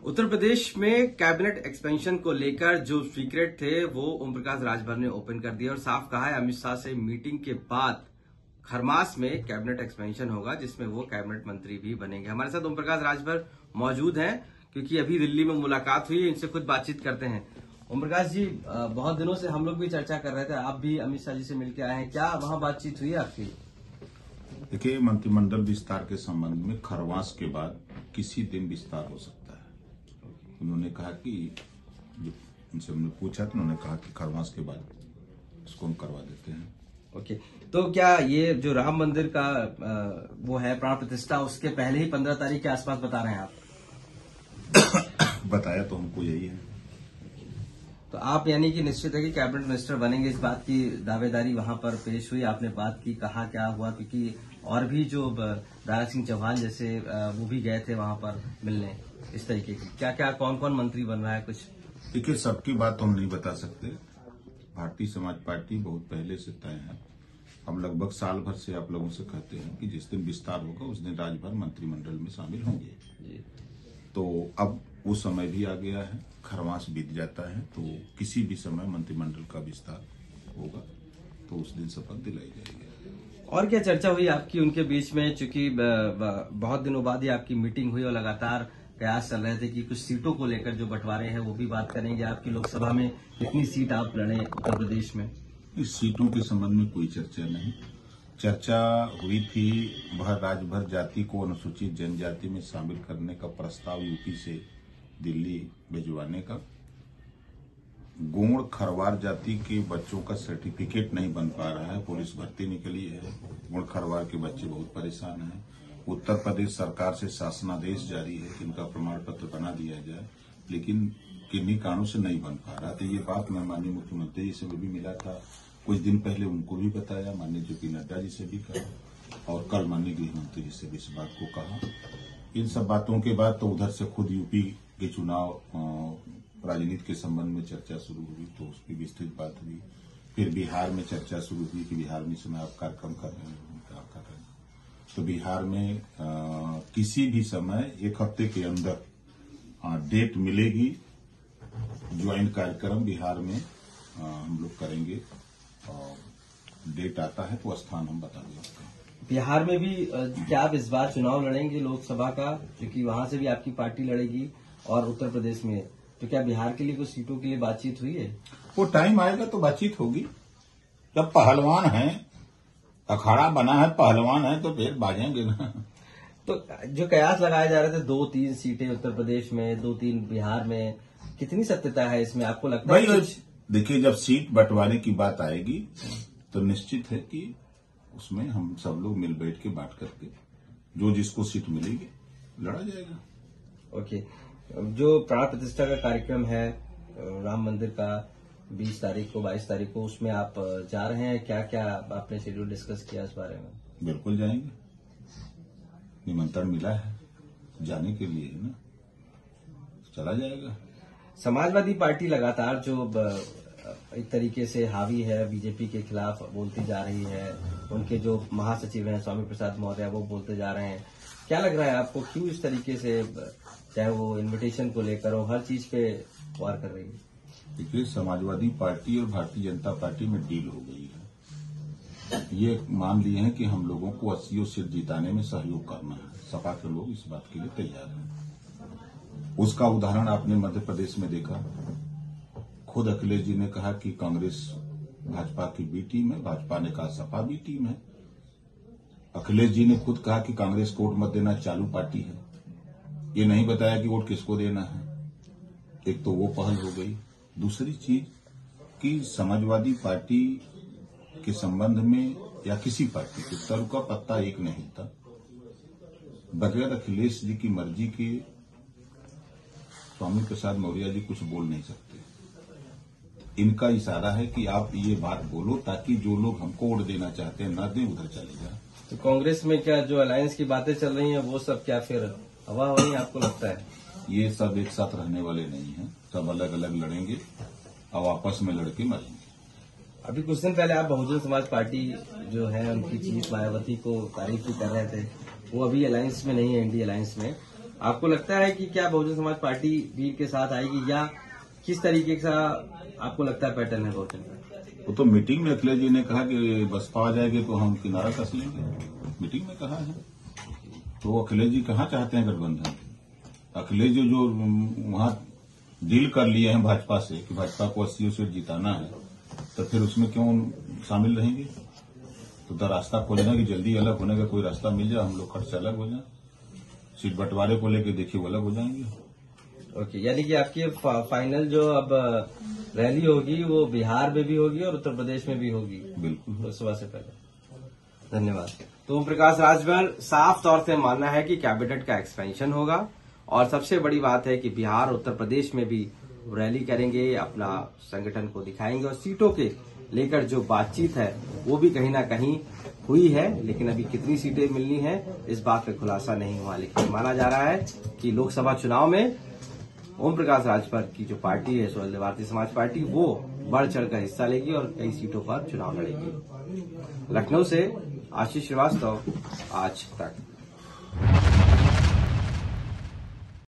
उत्तर प्रदेश में cabinet expansion को लेकर जो सीक्रेट थे वो ओम प्रकाश राजभर ने ओपन कर दिया और साफ कहा है अमित शाह से मीटिंग के बाद खरमास में कैबिनेट एक्सपेंशन होगा जिसमें वो कैबिनेट मंत्री भी बनेंगे। हमारे साथ ओम प्रकाश राजभर मौजूद हैं क्योंकि अभी दिल्ली में मुलाकात हुई है, इनसे खुद बातचीत करते हैं। ओम प्रकाश जी, बहुत दिनों से हम लोग भी चर्चा कर रहे थे, आप भी अमित शाह जी से मिलकर आए हैं, क्या वहां बातचीत हुई आपकी? देखिए, मंत्रिमंडल विस्तार के संबंध में खरमास के बाद किसी दिन विस्तार हो सकता है। उन्होंने कहा कि जो उनसे हमने पूछा तो उन्होंने कहा कि खरमास के बाद इसको हम करवा देते हैं। ओके, तो क्या ये जो राम मंदिर का वो है प्राण प्रतिष्ठा, उसके पहले ही 15 तारीख के आसपास बता रहे हैं आप? बताया तो हमको यही है। तो आप यानी कि निश्चित है कि कैबिनेट मिनिस्टर बनेंगे, इस बात की दावेदारी वहां पर पेश हुई, आपने बात की, कहा क्या हुआ? क्योंकि और भी जो दारा सिंह चौहान जैसे वो भी गए थे वहां पर मिलने, इस तरीके की क्या क्या कौन कौन मंत्री बन रहा है कुछ? देखिए, सबकी बात हम नहीं बता सकते। भारतीय समाज पार्टी बहुत पहले से तय है। हम लगभग साल भर से आप लोगों से कहते हैं कि जिस दिन विस्तार होगा उस दिन राजभर मंत्रिमंडल में शामिल होंगे जी। तो अब वो समय भी आ गया है, खरमास बीत जाता है तो किसी भी समय मंत्रिमंडल का विस्तार होगा तो उस दिन शपथ दिलाई जाएगी। और क्या चर्चा हुई आपकी उनके बीच में? चूंकि बहुत दिनों बाद ही आपकी मीटिंग हुई और लगातार प्रयास चल रहे थे कि कुछ सीटों को लेकर जो बंटवारे हैं वो भी बात करेंगे। आपकी लोकसभा में कितनी सीट आप लड़े उत्तर प्रदेश में? इस सीटों के संबंध में कोई चर्चा नहीं। चर्चा हुई थी वह राजभर जाति को अनुसूचित जनजाति में शामिल करने का प्रस्ताव यूपी से दिल्ली भिजवाने का। गोंड खरवार जाति के बच्चों का सर्टिफिकेट नहीं बन पा रहा है, पुलिस भर्ती निकली है, गोंड खरवार के बच्चे बहुत परेशान हैं। उत्तर प्रदेश सरकार से शासनादेश जारी है कि इनका प्रमाण पत्र बना दिया जाए, लेकिन किन्हीं कारणों से नहीं बन पा रहा। तो ये बात मैं माननीय मुख्यमंत्री जी से भी मिला था, कुछ दिन पहले उनको भी बताया, माननीय जेपी नड्डा जी से भी कहा और कल माननीय गृह मंत्री जी से भी इस बात को कहा। इन सब बातों के बाद तो उधर से खुद यूपी के चुनाव राजनीति के संबंध में चर्चा शुरू हुई तो उसकी विस्तृत बात हुई। फिर बिहार में चर्चा शुरू हुई कि बिहार में इस समय आप कार्यक्रम कर रहे हैं, क्या कर रहे हैं। तो बिहार में किसी भी समय एक हफ्ते के अंदर डेट मिलेगी, ज्वाइंट कार्यक्रम बिहार में हम लोग करेंगे और डेट आता है तो स्थान हम बता देंगे। बिहार में भी क्या आप इस बार चुनाव लड़ेंगे लोकसभा का, क्योंकि वहां से भी आपकी पार्टी लड़ेगी, और उत्तर प्रदेश में तो क्या बिहार के लिए कुछ सीटों के लिए बातचीत हुई है? वो टाइम आएगा तो बातचीत होगी। जब पहलवान है, अखाड़ा बना है, पहलवान है तो फिर बाजेंगे ना। तो जो कयास लगाए जा रहे थे 2-3 सीटें उत्तर प्रदेश में, 2-3 बिहार में, कितनी सत्यता है इसमें आपको लगता है? भाई देखिए, जब सीट बंटवारे की बात आएगी तो निश्चित है कि उसमें हम सब लोग मिल बैठ के बात करके जो जिसको सीट मिलेगी लड़ा जाएगा। ओके, जो प्राण प्रतिष्ठा का कार्यक्रम है राम मंदिर का 20 तारीख को 22 तारीख को, उसमें आप जा रहे हैं? क्या क्या आपने शेड्यूल डिस्कस किया इस बारे में? बिल्कुल जाएंगे, निमंत्रण मिला है जाने के लिए है ना, चला जाएगा। समाजवादी पार्टी लगातार जो एक तरीके से हावी है, बीजेपी के खिलाफ बोलती जा रही है, उनके जो महासचिव हैं स्वामी प्रसाद मौर्य वो बोलते जा रहे हैं, क्या लग रहा है आपको क्यों इस तरीके से, चाहे वो इन्विटेशन को लेकर हो, हर चीज पे वार कर रही है? देखिए, समाजवादी पार्टी और भारतीय जनता पार्टी में डील हो गई है। ये मान लिए हैं कि हम लोगों को 80 सीट जिताने में सहयोग करना है। सपा के लोग इस बात के लिए तैयार हैं। उसका उदाहरण आपने मध्य प्रदेश में देखा। खुद अखिलेश जी ने कहा कि कांग्रेस भाजपा की बी टीम है, भाजपा ने कहा सपा बी टीम है। अखिलेश जी ने खुद कहा कि कांग्रेस को वोट मत देना, चालू पार्टी है। ये नहीं बताया कि वोट किसको देना है। एक तो वो पहल हो गई। दूसरी चीज कि समाजवादी पार्टी के संबंध में या किसी पार्टी के तर्क का पत्ता एक नहीं था। बगैर अखिलेश जी की मर्जी के स्वामी प्रसाद मौर्य जी कुछ बोल नहीं सकते। इनका इशारा है कि आप ये बात बोलो ताकि जो लोग हमको वोट देना चाहते हैं ना दें, उधर चले जाए। तो कांग्रेस में क्या जो अलायंस की बातें चल रही हैं वो सब क्या फिर हवा हो रही है आपको लगता है? ये सब एक साथ रहने वाले नहीं हैं, सब अलग अलग लड़ेंगे और आपस में लड़के मरेंगे। अभी कुछ दिन पहले आप बहुजन समाज पार्टी जो है उनकी चीफ मायावती को तारीफ भी कर रहे थे, वो अभी अलायंस में नहीं है, इंडी अलायंस में, आपको लगता है कि क्या बहुजन समाज पार्टी भी के साथ आएगी या किस तरीके का आपको लगता है पैटर्न है बहुजन का? वो तो मीटिंग में अखिलेश जी ने कहा कि बसपा आ जाएगी तो हम किनारा कस लेंगे, मीटिंग में कहा है। तो अखिलेश जी कहाँ चाहते हैं गठबंधन? अखिलेश जी जो वहां डील कर लिए हैं भाजपा से कि भाजपा को 80 सीट जिताना है, तो फिर उसमें क्यों शामिल रहेंगे? तो रास्ता खोजना कि जल्दी अलग होने का कोई रास्ता मिल जाए, हम लोग खर्च अलग हो जाए, सीट बंटवारे को लेकर देखिए वो अलग हो जाएंगे। ओके, यानी कि आपकी फाइनल जो अब रैली होगी वो बिहार में भी होगी और उत्तर प्रदेश में भी होगी। बिल्कुल, तो सुबह से पहले। धन्यवाद। तो ओम प्रकाश राजभर साफ तौर से मानना है कि कैबिनेट का एक्सपेंशन होगा और सबसे बड़ी बात है कि बिहार उत्तर प्रदेश में भी रैली करेंगे, अपना संगठन को दिखाएंगे और सीटों के लेकर जो बातचीत है वो भी कहीं ना कहीं हुई है, लेकिन अभी कितनी सीटें मिलनी है इस बात का खुलासा नहीं हुआ। लेकिन माना जा रहा है कि लोकसभा चुनाव में ओम प्रकाश राजभर की जो पार्टी है भारतीय समाज पार्टी वो बढ़ चढ़कर हिस्सा लेगी और कई सीटों पर चुनाव लड़ेगी। लखनऊ से आशीष श्रीवास्तव, आज तक।